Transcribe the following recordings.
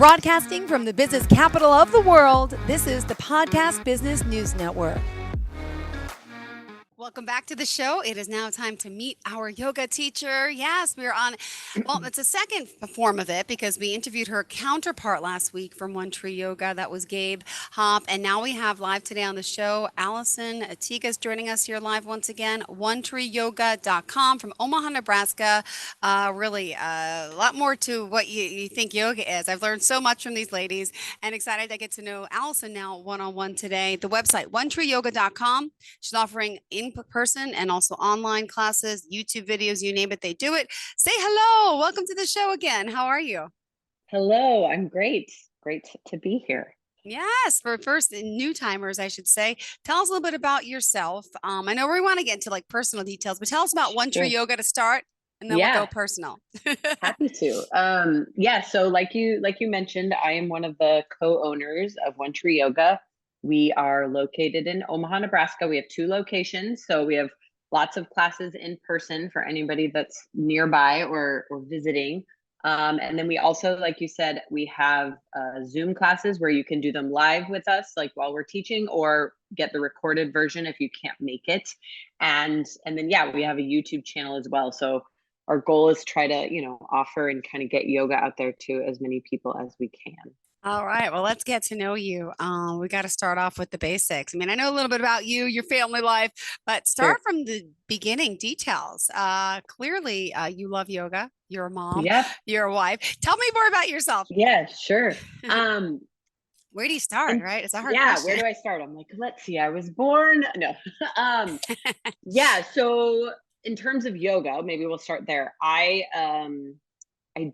Broadcasting from the business capital of the world, this is the Podcast Business News Network. Welcome back to the show. It is now time to meet our yoga teacher. Yes, we are on, well, it's a second form of it because we interviewed her counterpart last week from One Tree Yoga. That was Gabe Hopp. And now we have live today on the show, Alison Atigas joining us here live once again, onetreeyoga.com from Omaha, Nebraska. Really a lot more to what you think yoga is. I've learned so much from these ladies and excited to get to know Alison now one-on-one today. The website, onetreeyoga.com. She's offering in-person and also online classes, YouTube videos, you name it, they do it. Say hello. Welcome to the show again. How are you? Hello, I'm great. Great to be here. Yes, for first new timers, I should say. Tell us a little bit about yourself. I know we want to get into like personal details, but tell us about One Tree Yoga to start, and then we'll go personal. Happy to. So like you mentioned, I am one of the co-owners of One Tree Yoga. We are located in Omaha, Nebraska. We have 2 locations. So we have lots of classes in person for anybody that's nearby or visiting. And then we also, like you said, we have Zoom classes where you can do them live with us, like while we're teaching, or get the recorded version if you can't make it. And then, we have a YouTube channel as well. So our goal is try to, offer and kind of get yoga out there to as many people as we can. All right. Well, let's get to know you. We got to start off with the basics. I mean, I know a little bit about you, your family life, but start from the beginning details. Clearly, you love yoga. You're a mom. Yeah. You're a wife. Tell me more about yourself. Yeah, sure. Where do you start, right? It's a hard question. Where do I start? I'm like, let's see, I was born. No. So in terms of yoga, maybe we'll start there. I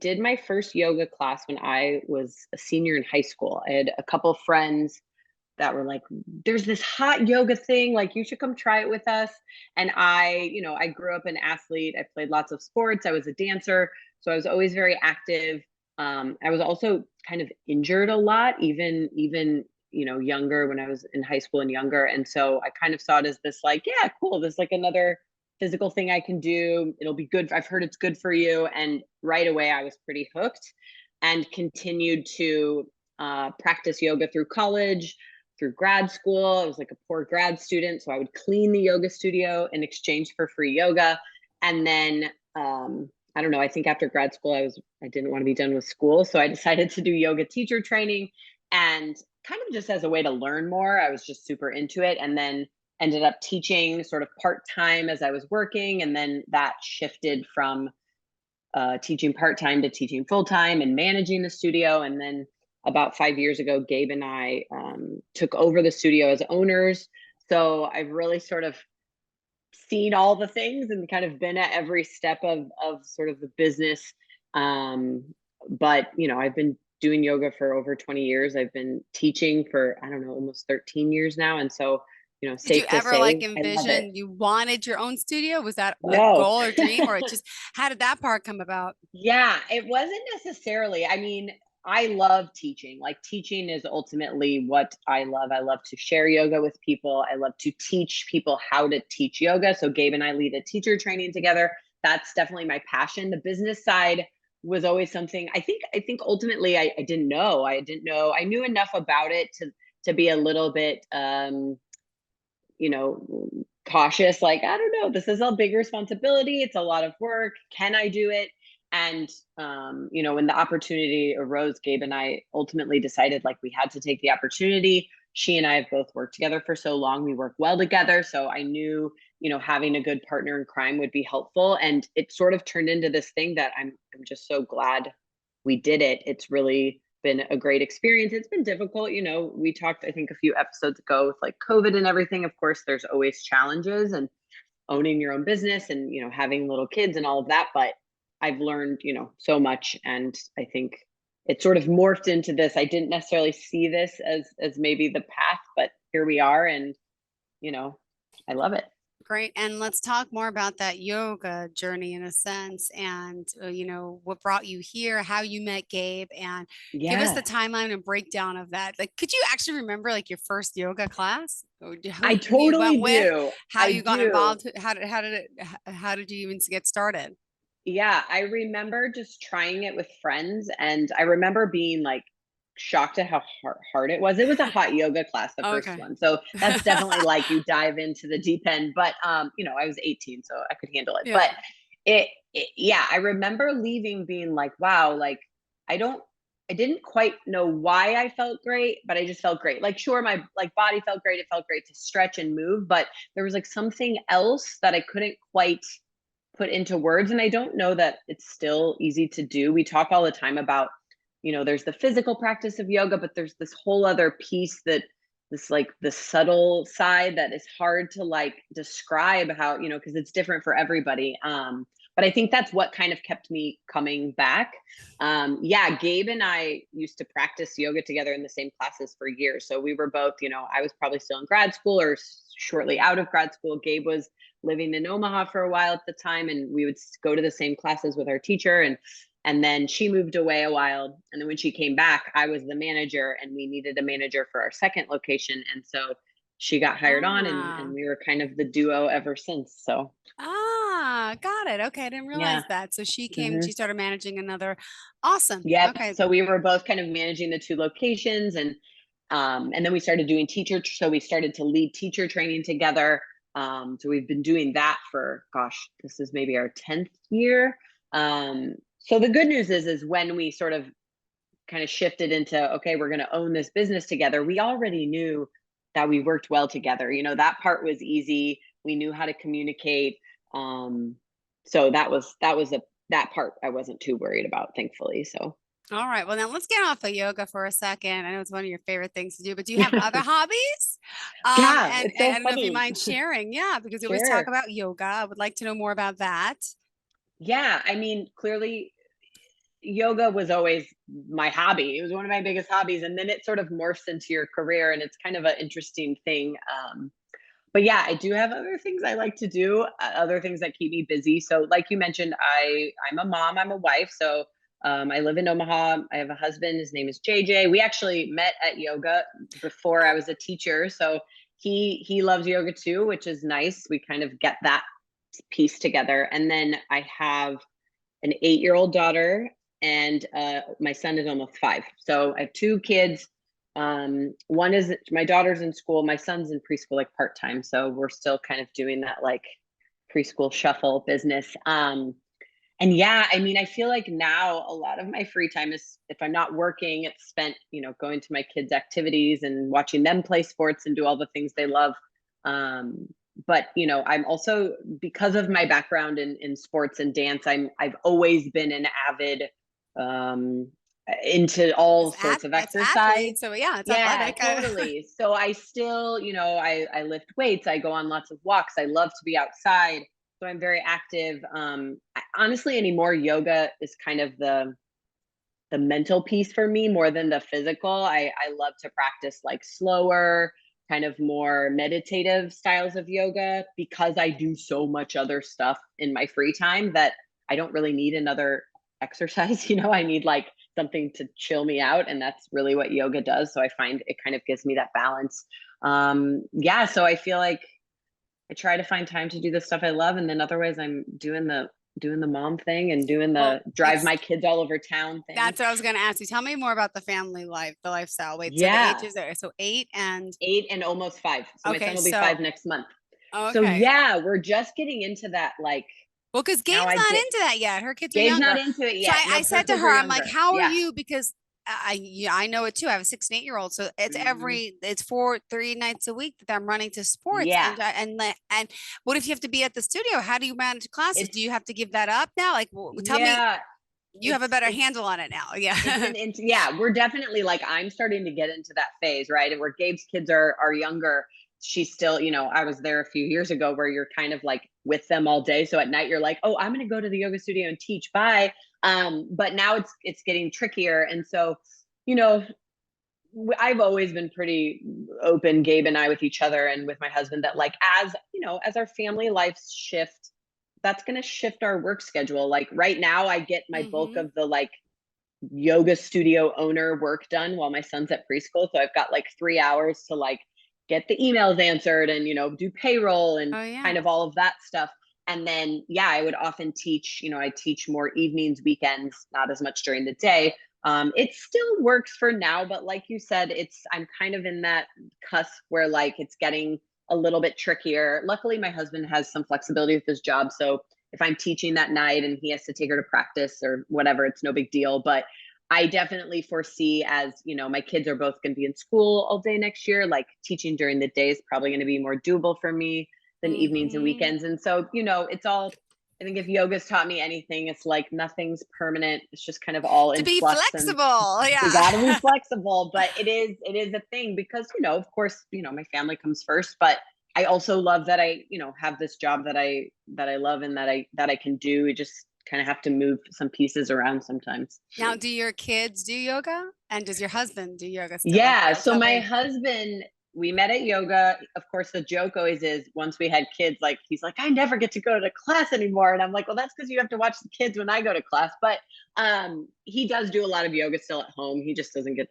did my first yoga class when I was a senior in high school. I had a couple of friends that were like, there's this hot yoga thing, like you should come try it with us. And I grew up an athlete. I played lots of sports. I was a dancer. So I was always very active. I was also kind of injured a lot, even younger, when I was in high school and younger. And so I kind of saw it as this like, yeah, cool. This is like another physical thing I can do. It'll be good. I've heard it's good for you. And right away I was pretty hooked and continued to practice yoga through college, through grad school. I was like a poor grad student. So I would clean the yoga studio in exchange for free yoga. And then, I don't know, I think after grad school, I didn't want to be done with school. So I decided to do yoga teacher training, and kind of just as a way to learn more. I was just super into it. And then ended up teaching sort of part-time as I was working. And then that shifted from teaching part-time to teaching full-time and managing the studio. And then about 5 years ago, Gabe and I took over the studio as owners. So I've really sort of seen all the things and kind of been at every step of sort of the business. But, I've been doing yoga for over 20 years. I've been teaching for, I don't know, almost 13 years now. And so, did you ever like envision you wanted your own studio? Was that a goal or dream, or how did that part come about? Yeah, it wasn't necessarily. I mean, I love teaching. Like, teaching is ultimately what I love. I love to share yoga with people. I love to teach people how to teach yoga. So Gabe and I lead a teacher training together. That's definitely my passion. The business side was always something I think ultimately I didn't know. I knew enough about it to be a little bit cautious, like, I don't know, this is a big responsibility. It's a lot of work. Can I do it? And, when the opportunity arose, Gabe and I ultimately decided like we had to take the opportunity. She and I have both worked together for so long. We work well together. So I knew, having a good partner in crime would be helpful. And it sort of turned into this thing that I'm just so glad we did it. It's really been a great experience. It's been difficult. We talked, I think, a few episodes ago with like COVID and everything. Of course, there's always challenges, and owning your own business and, having little kids and all of that. But I've learned, so much. And I think it sort of morphed into this. I didn't necessarily see this as maybe the path, but here we are. And, I love it. Great. And let's talk more about that yoga journey in a sense, and, what brought you here, how you met Gabe, and give us the timeline and breakdown of that. Like, could you actually remember like your first yoga class? I totally do. How you got involved? How did you even get started? Yeah, I remember just trying it with friends. And I remember being like shocked at how hard it was. It was a hot yoga class, the first Okay. one. So that's definitely like you dive into the deep end. But you know, I was 18, so I could handle it. Yeah. But yeah, I remember leaving being like, wow, like I don't I didn't quite know why I felt great, but I just felt great. Like sure, my like body felt great. It felt great to stretch and move, but there was like something else that I couldn't quite put into words. And I don't know that it's still easy to do. We talk all the time about, you know, there's the physical practice of yoga, but there's this whole other piece that this like the subtle side that is hard to like describe how, you know, because it's different for everybody. But I think that's what kind of kept me coming back. Yeah, Gabe and I used to practice yoga together in the same classes for years. So we were both, you know, I was probably still in grad school or shortly out of grad school. Gabe was living in Omaha for a while at the time, and we would go to the same classes with our teacher. And then she moved away a while, and then when she came back, I was the manager, and we needed a manager for our second location, and so she got hired on, Ah. and we were kind of the duo ever since. So Ah, got it. Okay, I didn't yeah. realize that. So she came, Hmm. she started managing another. Awesome. Yep. Okay. So we were both kind of managing the two locations, and then we started doing teacher. So we started to lead teacher training together. So we've been doing that for, gosh, this is maybe our 10th year. So the good news is when we sort of kind of shifted into, okay, we're going to own this business together, we already knew that we worked well together. You know, that part was easy. We knew how to communicate. So that part I wasn't too worried about, thankfully. So All right. Well, now let's get off of yoga for a second. I know it's one of your favorite things to do, but do you have other hobbies? yeah, it's And so I don't know if you funny. mind sharing. Yeah, because we always talk Sure. about yoga. I would like to know more about that. Yeah, I mean, clearly yoga was always my hobby. It was one of my biggest hobbies, and then it sort of morphs into your career, and it's kind of an interesting thing. But yeah, I do have other things I like to do, other things that keep me busy. So, like you mentioned, I'm a mom, I'm a wife. So I live in Omaha. I have a husband. His name is JJ. We actually met at yoga before I was a teacher. So he loves yoga too, which is nice. We kind of get that piece together. And then I have an 8-year-old daughter, and my son is almost 5. So I have 2 kids. One is my daughter's in school, my son's in preschool, like part-time. So we're still kind of doing that like preschool shuffle business. And yeah, I mean, I feel like now a lot of my free time is, if I'm not working, it's spent, you know, going to my kids' activities and watching them play sports and do all the things they love. But you know, I'm also, because of my background in sports and dance, I've always been an avid um into all sorts of It's exercise. athlete. So yeah, it's Yeah, athletic. totally. So I still, you know, I lift weights, I go on lots of walks, I love to be outside. So I'm very active. Honestly, anymore, yoga is kind of the mental piece for me more than the physical. I love to practice like slower, kind of more meditative styles of yoga, because I do so much other stuff in my free time that I don't really need another exercise. You know, I need like something to chill me out, and that's really what yoga does. So I find it kind of gives me that balance. Yeah, so I feel like I try to find time to do the stuff I love, and then otherwise I'm doing the mom thing and doing Well, the drive my kids all over town thing. that's what I was going to ask you. Tell me more about the family life, the lifestyle. Wait, so the Yeah, ages there. So 8 and 8 and almost 5. So my son okay, will be so 5 next month. So okay. yeah, we're just getting into that. Like Well, because now Gabe's I not get into that yet. Her kids are Gabe's not younger. into it So yet. I Nope, her said to kids her, are I'm like, younger. how are Yeah. you? Because yeah, I know it too. I have a 6 and 8 year old. So Hmm. it's 4 3 nights a week that I'm running to sports. Yeah. And what if you have to be at the studio? How do you manage classes? Do you It's have to give that up now? Like, tell me, yeah. you have a better It's handle on it now. it's Yeah. an yeah, we're definitely like, I'm starting to get into that phase, right? And where Gabe's kids are younger, she's still, you know, I was there a few years ago where you're kind of like with them all day. So at night you're like, oh, I'm gonna go to the yoga studio and teach. Bye. But now it's getting trickier. And so, you know, I've always been pretty open, Gabe and I, with each other and with my husband, that like, as you know, as our family lives shift, that's going to shift our work schedule. Like right now I get my bulk Hmm. of the like yoga studio owner work done while my son's at preschool. So I've got like 3 hours to like get the emails answered and, you know, do payroll and Oh yeah. kind of all of that stuff. And then, yeah, I would often teach, you know, I teach more evenings, weekends, not as much during the day. It still works for now, but like you said, I'm kind of in that cusp where like it's getting a little bit trickier. Luckily, my husband has some flexibility with his job, so if I'm teaching that night and he has to take her to practice or whatever, it's no big deal. But I definitely foresee, as my kids are both going to be in school all day next year, like teaching during the day is probably going to be more doable for me than evenings and Mhm. weekends. And so, it's all, I think if yoga's taught me anything, it's like nothing's permanent. It's just kind of all To in be flux, and flexible, we yeah. got to be flexible. But it is a thing because, of course, my family comes first, but I also love that I, have this job that I love and that I can do. We just kind of have to move some pieces around sometimes. Now, do your kids do yoga? And does your husband do yoga still? Like, Yeah. So tell my me. husband, we met at yoga. Of course, the joke always is once we had kids, like he's like, I never get to go to class anymore. And I'm like, well, that's because you have to watch the kids when I go to class. But he does do a lot of yoga still at home. He just doesn't get,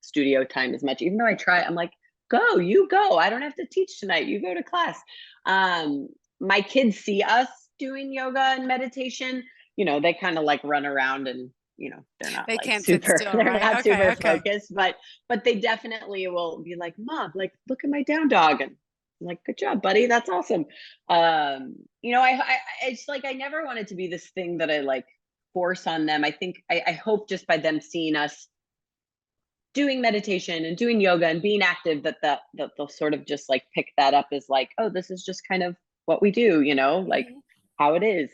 studio time as much. Even though I try, I'm like, you go. I don't have to teach tonight. You go to class. Um, my kids see us doing yoga and meditation. They kind of like run around and they're not They like can't sit super, still, they're right? not Okay, super okay. focused, but they definitely will be like, Mom, like, look at my down dog. And I'm like, good job, buddy. That's awesome. It's like, I never wanted to be this thing that I like force on them. I think, I hope just by them seeing us doing meditation and doing yoga and being active, that they'll sort of just like pick that up as like, oh, this is just kind of what we do, like Mhm. how it is.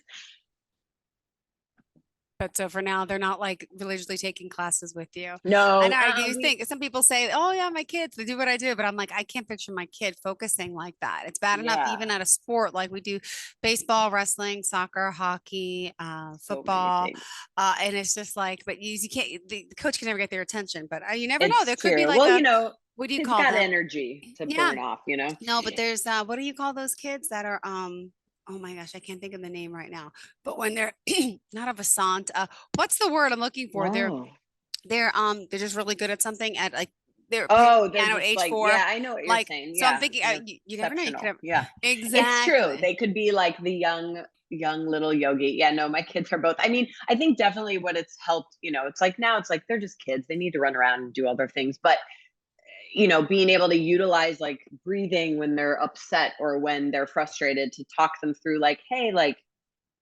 But so for now, they're not like religiously taking classes with you. And No, I do we think some people say, oh, yeah, my kids, they do what I do. But I'm like, I can't picture my kid focusing like that. It's bad enough, yeah, even at a sport, like we do baseball, wrestling, soccer, hockey, so many football. things. And it's just like, but you can't, the coach can never get their attention. But you never know. It's There could be true. like Well, what do you kids call got them? energy to Yeah. burn off. No, but there's what do you call those kids that are oh my gosh, I can't think of the name right now. But when they're not a vasant, what's the word I'm looking for? Oh. They're just really good at something at like they're playing Oh, they're piano at just age like, 4. yeah, I know what you're Like saying. so I'm Yeah, thinking they're you never know, you could exceptional. have Yeah. It's true. exactly. They could be like the young little yogi. Yeah, no, my kids are both. I mean, I think definitely what it's helped, it's like now it's like they're just kids. They need to run around and do other things. But being able to utilize like breathing when they're upset or when they're frustrated to talk them through like, hey, like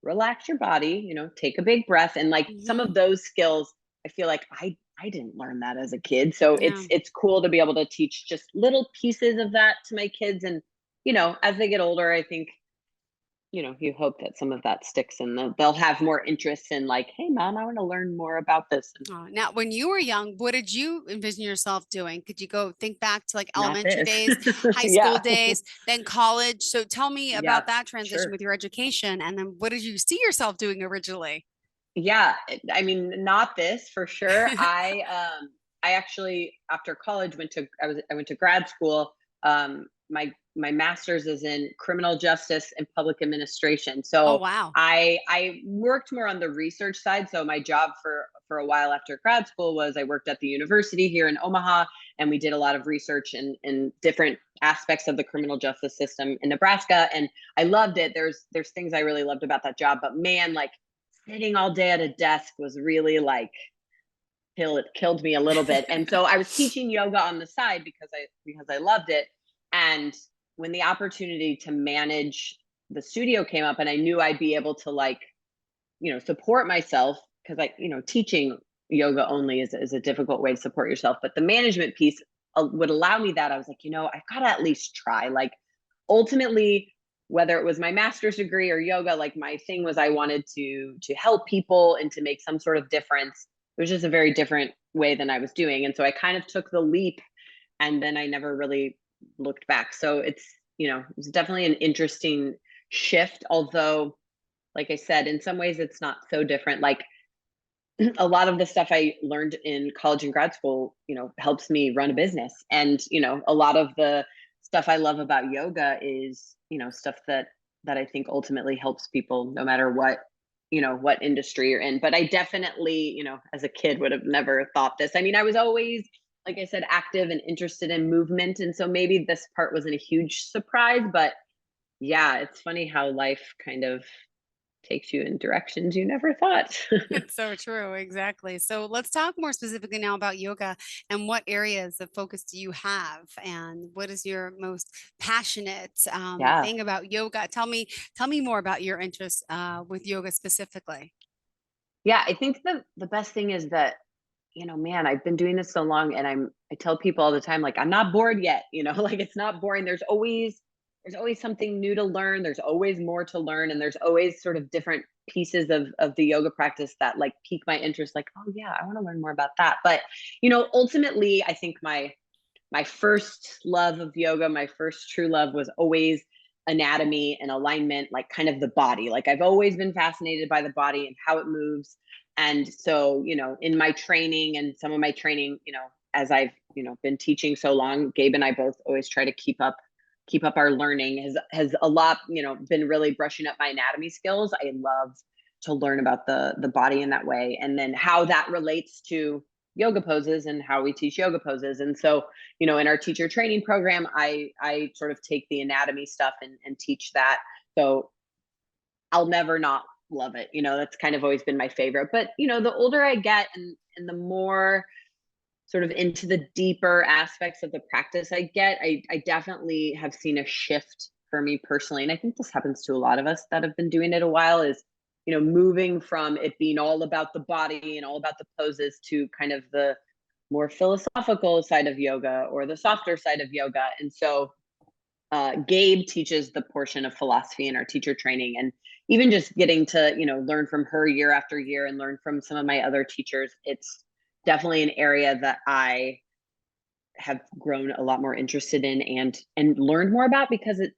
relax your body, take a big breath. And like some Hmm. of those skills, I feel like I didn't learn that as a kid. So Yeah. it's cool to be able to teach just little pieces of that to my kids. And, as they get older, I think, you hope that some of that sticks and they'll have more interest in like, hey mom, I want to learn more about this. And Oh, now, when you were young, what did you envision yourself doing? Could you go think back to like not elementary this. days, high school Yeah. days, then college? So tell me Yeah, about that transition sure. with your education. And then what did you see yourself doing originally? Yeah, I mean, not this for sure. I actually after college I went to grad school. My master's is in criminal justice and public administration. Oh, So wow. I worked more on the research side. So my job for a while after grad school was I worked at the university here in Omaha, and we did a lot of research in different aspects of the criminal justice system in Nebraska, and I loved it. There's things I really loved about that job, but man, like sitting all day at a desk was really like it killed me a little bit. And so I was teaching yoga on the side because I loved it. And when the opportunity to manage the studio came up and I knew I'd be able to like, support myself because teaching yoga only is a difficult way to support yourself, but the management piece would allow me that. I was like, I've got to at least try. Like ultimately, whether it was my master's degree or yoga, like my thing was I wanted to help people and to make some sort of difference. It was just a very different way than I was doing. And so I kind of took the leap and then I never really looked back. So it was definitely an interesting shift, although like I said, in some ways it's not so different. Like a lot of the stuff I learned in college and grad school, helps me run a business. And, a lot of the stuff I love about yoga is, stuff that I think ultimately helps people no matter what industry you're in. But I definitely, as a kid would have never thought this. I mean, I was always, like I said, active and interested in movement. And so maybe this part wasn't a huge surprise, but yeah, it's funny how life kind of takes you in directions you never thought. It's so true. Exactly. So let's talk more specifically now about yoga and what areas of focus do you have and what is your most passionate Yeah. thing about yoga? Tell me more about your interest with yoga specifically. Yeah, I think the best thing is that, man, I've been doing this so long, and I tell people all the time, like, I'm not bored yet, like it's not boring. There's always something new to learn. There's always more to learn, and there's always sort of different pieces of the yoga practice that like pique my interest, like, oh yeah, I want to learn more about that. But ultimately, I think my first love of yoga, my first true love was always anatomy and alignment, like kind of the body. Like I've always been fascinated by the body and how it moves. And so, in my training and some of my training, as I've, been teaching so long, Gabe and I both always try to keep up our learning has a lot, been really brushing up my anatomy skills. I love to learn about the body in that way, and then how that relates to yoga poses and how we teach yoga poses. And so, in our teacher training program, I sort of take the anatomy stuff and teach that. So I'll never not love it. That's kind of always been my favorite. But the older I get, and the more sort of into the deeper aspects of the practice I get, I definitely have seen a shift for me personally. And I think this happens to a lot of us that have been doing it a while, is, moving from it being all about the body and all about the poses to kind of the more philosophical side of yoga or the softer side of yoga. And so Gabe teaches the portion of philosophy in our teacher training. And even just getting to, learn from her year after year and learn from some of my other teachers, it's definitely an area that I have grown a lot more interested in and learned more about, because it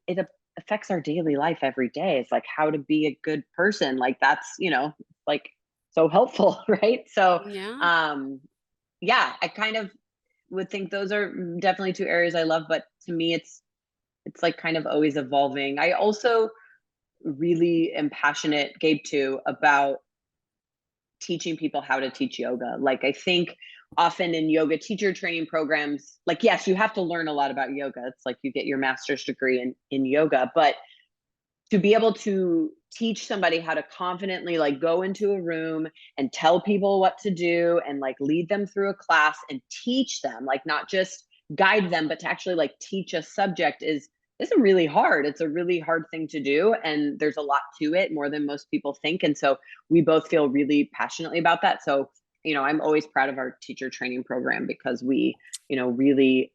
affects our daily life every day. It's like how to be a good person. Like that's, like so helpful, right? So Yeah. yeah, I kind of would think those are definitely two areas I love, but to me it's like kind of always evolving. I also really am passionate, Gabe too, about teaching people how to teach yoga. Like I think often in yoga teacher training programs, like yes, you have to learn a lot about yoga. It's like you get your master's degree in yoga, but to be able to teach somebody how to confidently like go into a room and tell people what to do and like lead them through a class and teach them, like not just guide them, but to actually like teach a subject is a really hard. It's a really hard thing to do, and there's a lot to it, more than most people think. And so we both feel really passionately about that. So, I'm always proud of our teacher training program, because we, really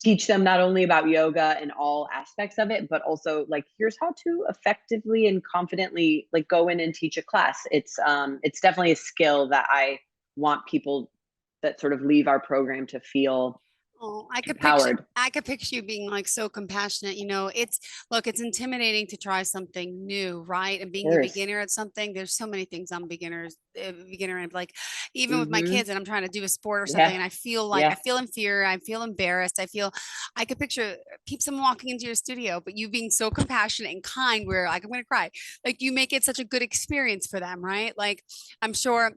teach them not only about yoga and all aspects of it, but also like here's how to effectively and confidently like go in and teach a class. It's definitely a skill that I want people that sort of leave our program to feel Oh, empowered. I could picture you being like so compassionate. Look, it's intimidating to try something new, right? And being a Course. beginner at something, there's so many things I'm beginner and like even with my Mm-hmm. kids and I'm trying to do a sport or something Yeah. and I feel like I Yeah. feel inferior, I feel embarrassed. I could picture someone walking into your studio, but you being so compassionate and kind where like I'm gonna cry. Like you make it such a good experience for them, right? Like I'm sure,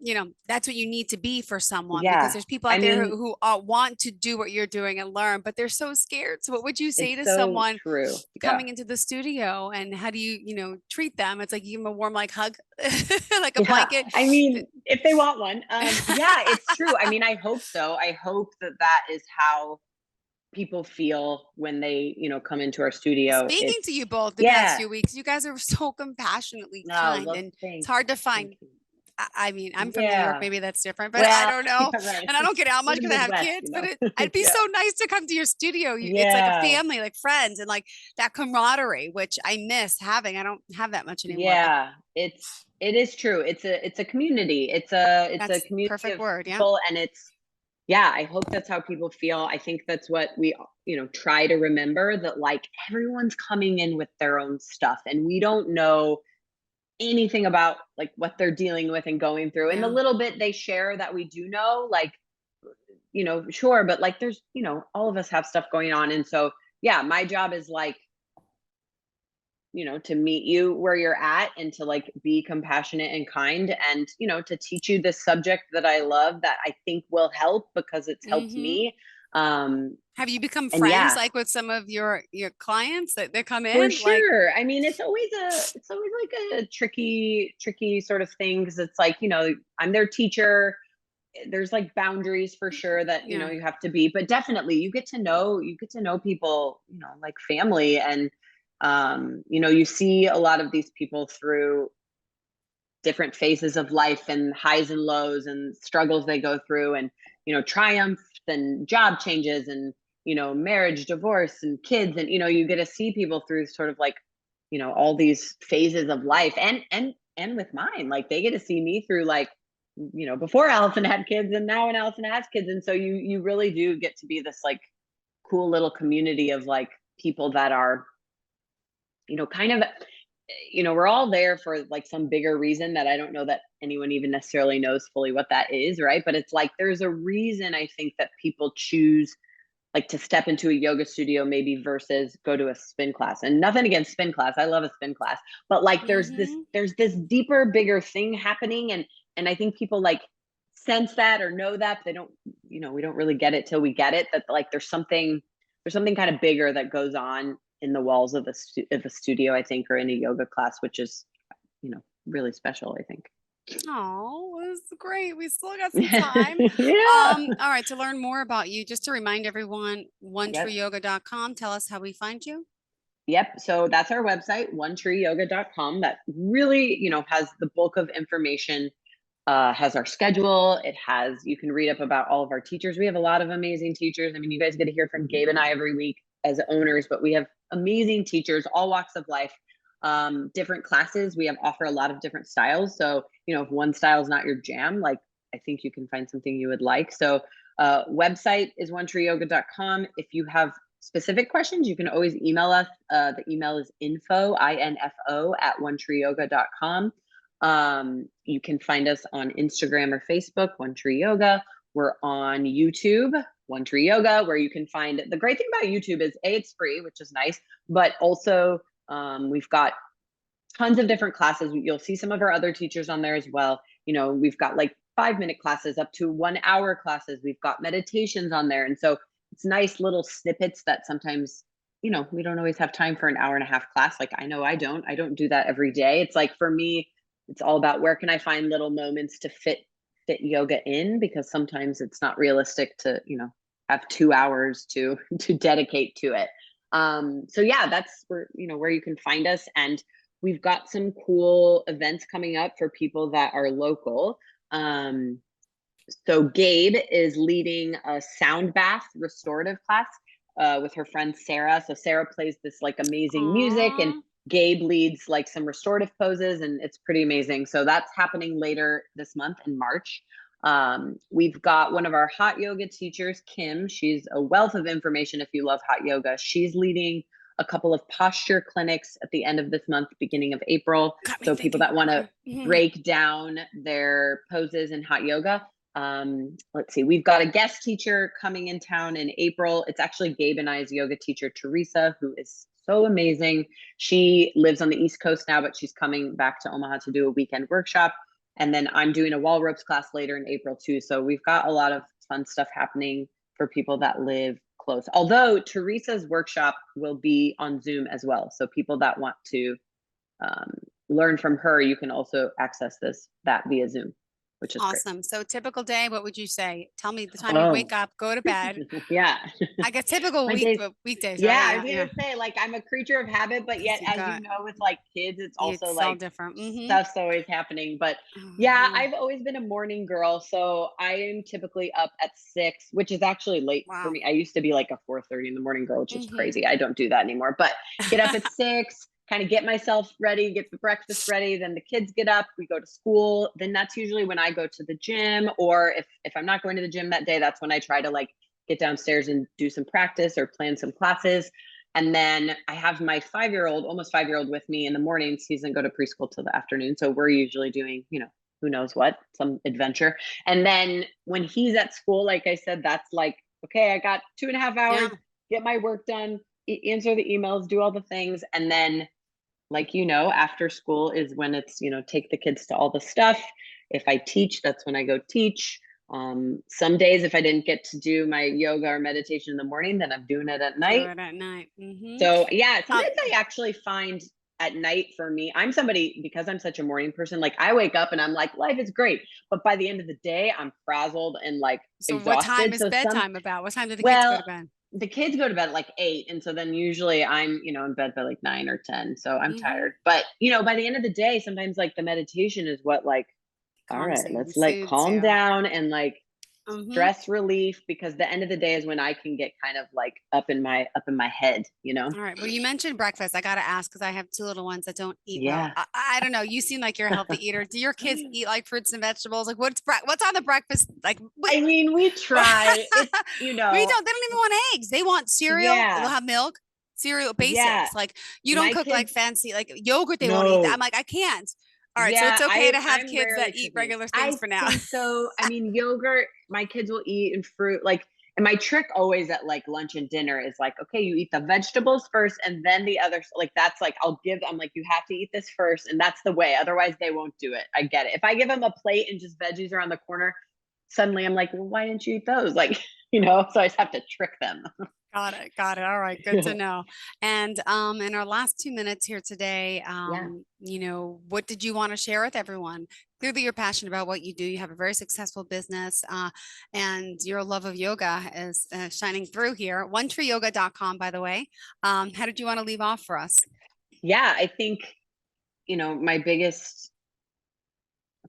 that's what you need to be for someone because Yeah. there's people I out there mean, who want to do what you're doing and learn, but they're so scared. So, what would you say it's to so someone true. Yeah. coming into the studio and how do you, treat them? It's like you give them a warm, like hug, like a Yeah. blanket. I mean, if they want one. Yeah, it's true. I mean, I hope so. I hope that is how people feel when they, come into our studio. Speaking to you It's both the past yeah. few weeks, you guys are so compassionately No, kind, well, and it's thank hard you. to Thank find. you. I mean, I'm from New York. Yeah. Maybe that's different, but I Well, don't know. yeah, right. And I don't get out much We're the because I have Midwest, kids, but it'd be Yeah. so nice to come to your studio. It's like a Yeah. family, like friends, and like that camaraderie, which I miss having. I don't have that much anymore, but Yeah. It is true. It's a community. It's a that's community perfect of word. Yeah. people, and yeah, I hope that's how people feel. I think that's what we, try to remember, that like everyone's coming in with their own stuff, and we don't know anything about like what they're dealing with and going through. And the Yeah. little bit they share that we do know, like, sure, but like there's, all of us have stuff going on. And so, yeah, my job is like, to meet you where you're at and to like be compassionate and kind, and, to teach you this subject that I love, that I think will help because it's helped Mm-hmm. me. Have you become And friends yeah, like with some of your clients that come for in? Like, sure. I mean, it's always like a tricky sort of thing because it's like, I'm their teacher. There's like boundaries for sure that, yeah. you have to be, but definitely you get to know people, like family. And you see a lot of these people through different phases of life and highs and lows and struggles they go through, and triumphs and job changes and marriage, divorce, and kids. And you get to see people through sort of like all these phases of life. And with mine, like they get to see me through like before Allison had kids and now when Allison has kids. And so you really do get to be this like cool little community of like people that are kind of we're all there for like some bigger reason that I don't know that anyone even necessarily knows fully what that is, right? But it's like there's a reason I think that people choose like to step into a yoga studio maybe versus go to a spin class. And nothing against spin class, I love a spin class, but like Hmm. there's this deeper, bigger thing happening. And I think people like sense that or know that, but they don't, we don't really get it till we get it, that like there's something kind of bigger that goes on in the walls of a studio, I think, or in a yoga class, which is really special, I think. Oh, this is great. We still got some time. Yeah. All right, to learn more about you, just to remind everyone, Yep. onetreeyoga.com. Tell us how we find you. Yep. So that's our website, onetreeyoga.com. That really, has the bulk of information, has our schedule. It has, you can read up about all of our teachers. We have a lot of amazing teachers. I mean, you guys get to hear from Gabe and I every week as owners, but we have amazing teachers, all walks of life, different classes. We have offer a lot of different styles. So, if one style is not your jam, like I think you can find something you would like. So, website is onetreeyoga.com. If you have specific questions, you can always email us. The email is info at onetreeyoga.com. You can find us on Instagram or Facebook, One Tree Yoga. We're on YouTube, One Tree Yoga, where you can find, the great thing about YouTube is it's free, which is nice, but also we've got tons of different classes. You'll see some of our other teachers on there as well. We've got like 5-minute classes up to 1 hour classes. We've got meditations on there. And so it's nice little snippets that sometimes, we don't always have time for an hour and a half class. Like I know I don't do that every day. It's like for me, it's all about where can I find little moments to fit yoga in, because sometimes it's not realistic to, have 2 hours to to dedicate to it. So yeah, that's where you can find us. And we've got some cool events coming up for people that are local. So Gabe is leading a sound bath restorative class with her friend Sarah. So Sarah plays this like amazing music, and Aw. Gabe leads like some restorative poses, and it's pretty amazing. So that's happening later this month in March. We've got one of our hot yoga teachers, Kim. She's a wealth of information if you love hot yoga. She's leading a couple of posture clinics at the end of this month, beginning of April. Got me So people thinking. that want to Mhm. break down their poses in hot yoga. Let's see, we've got a guest teacher coming in town in April. It's actually Gabe and I's yoga teacher, Teresa, who is so amazing. She lives on the East Coast now, but she's coming back to Omaha to do a weekend workshop. And then I'm doing a wall ropes class later in April too. So we've got a lot of fun stuff happening for people that live close. Although Teresa's workshop will be on Zoom as well. So people that want to um, learn from her, you can also access that via Zoom, which is great. Awesome. So typical day, what would you say? Tell me the time you Oh, wake up, go to bed. yeah. I guess typical My days. weekdays, right? Yeah, I Yeah, was yeah. gonna say, like, I'm a creature of habit, but Because yet, you as you got know, with like kids, it's also it's all like different. Mm-hmm. stuff's always happening. But yeah, Hmm. I've always been a morning girl, so I am typically up at 6, which is actually late for Wow. me. I used to be like a 4:30 in the morning girl, which is Mm-hmm. crazy. I don't do that anymore. But get up at 6, kind of get myself ready, get the breakfast ready. Then the kids get up, we go to school. Then that's usually when I go to the gym, or if I'm not going to the gym that day, that's when I try to like get downstairs and do some practice or plan some classes. And then I have my 5-year-old, almost 5-year-old with me in the mornings. He doesn't go to preschool till the afternoon. So we're usually doing, who knows what, some adventure. And then when he's at school, like I said, that's like, okay, I got 2.5 hours, Yeah. get my work done, answer the emails, do all the things. And then, like, after school is when it's, take the kids to all the stuff. If I teach, that's when I go teach. Some days if I didn't get to do my yoga or meditation in the morning, then I'm doing it at Do night. it at night. Mm-hmm. So yeah, Um, sometimes I actually find at night for me, I'm somebody, because I'm such a morning person, like I wake up and I'm like, life is great. But by the end of the day, I'm frazzled and like so what time exhausted. is So bedtime about? What time do the kids go well, to bed? the kids go to bed at like 8. And so then usually I'm, in bed by like 9 or 10. So I'm Mm-hmm. tired. But, by the end of the day, sometimes like the meditation is what like, all Calms right, you and let's like soothes calm you. down and like Mm-hmm. stress relief, because the end of the day is when I can get kind of like up in my head. All right. Well, you mentioned breakfast. I got to ask because I have two little ones that don't eat well. Yeah. I don't know. You seem like you're a healthy eater. Do your kids eat like fruits and vegetables? Like what's on the breakfast? Like I mean, we we try. It's, don't. They don't even want eggs. They want cereal. They'll yeah, have milk, cereal yeah. basics. Like you don't My cook like kids, fancy like yogurt. They won't eat that. I'm no. like I can't. All right. So Yeah, it's okay to have I'm kids that rarely eat cooking. regular things I for now. think so. I mean, yogurt, my kids will eat, and fruit, like, and my trick always at like lunch and dinner is like, okay, you eat the vegetables first and then the others. Like that's like I'm like, you have to eat this first, and that's the way. Otherwise they won't do it. I get it. If I give them a plate and just veggies are on the corner, suddenly I'm like, well, why didn't you eat those? Like, so I just have to trick them. Got it. Got it. All right. Good to know. And in our last 2 minutes here today, Yeah. what did you want to share with everyone? Clearly, you're passionate about what you do. You have a very successful business, and your love of yoga is shining through here. OneTreeYoga.com, by the way. How did you want to leave off for us? Yeah, I think, my biggest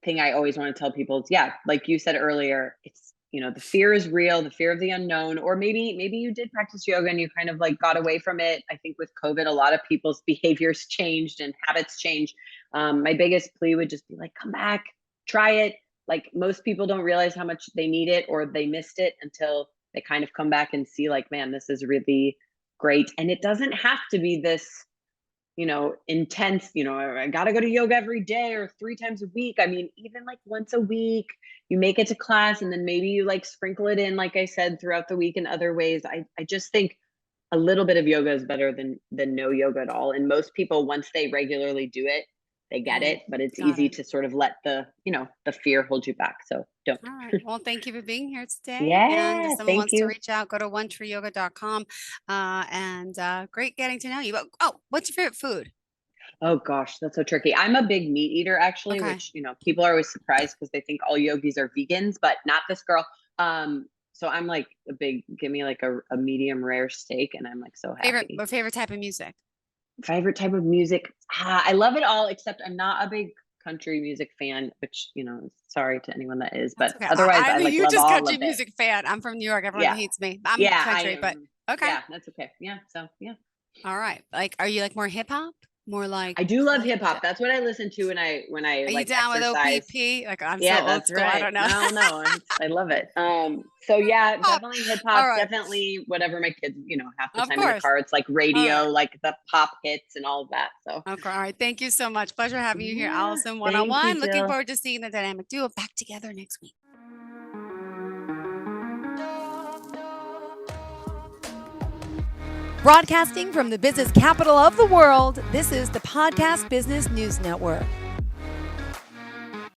thing I always want to tell people is, yeah, like you said earlier, it's, the fear is real, the fear of the unknown, or maybe you did practice yoga and you kind of like got away from it. I think with COVID, a lot of people's behaviors changed and habits changed. My biggest plea would just be like, come back, try it. Like most people don't realize how much they need it or they missed it until they kind of come back and see like, man, this is really great. And it doesn't have to be this intense, I got to go to yoga every day or 3 times a week. I mean, even like once a week, you make it to class and then maybe you like sprinkle it in, like I said, throughout the week in other ways. I just think a little bit of yoga is better than no yoga at all. And most people, once they regularly do it, they get Mm, it, but it's got easy it. to sort of let the fear hold you back. So don't. All right. Well, thank you for being here today. And if Yeah. someone Thank wants to you. reach out, go to OneTreeYoga.com. And great getting to know you. Oh, what's your favorite food? Oh gosh, that's so tricky. I'm a big meat eater actually, Okay. which, people are always surprised because they think all yogis are vegans, but not this girl. So I'm like give me like a medium rare steak and I'm like so happy. Favorite type of music? Favorite type of music. I love it all, except I'm not a big country music fan, which, sorry to anyone that is, That's but okay. otherwise I I like you love just all country of it. music fan. I'm from New York. Everyone Yeah. hates me. I'm Yeah, I country, but am. okay. Yeah, that's okay. Yeah. So yeah. All right. Like, are you like more hip hop? More like I do love hip classical hop. jazz? That's what I listen to when I Are you like down with exercise. OPP? Like, I'm so Yeah, old that's school. I right. don't know. No, no, I love it. So yeah, Pop. definitely hip All hop, right. definitely whatever my kids, half the Of time in the course. car, it's like All radio, right. like the pop hits and all of that. So Okay. All right. Thank you so much. Pleasure having you here, yeah, Allison, one on thank you, one. Looking Jill. forward to seeing the dynamic duo back together next week. Broadcasting from the business capital of the world, this is the Podcast Business News Network.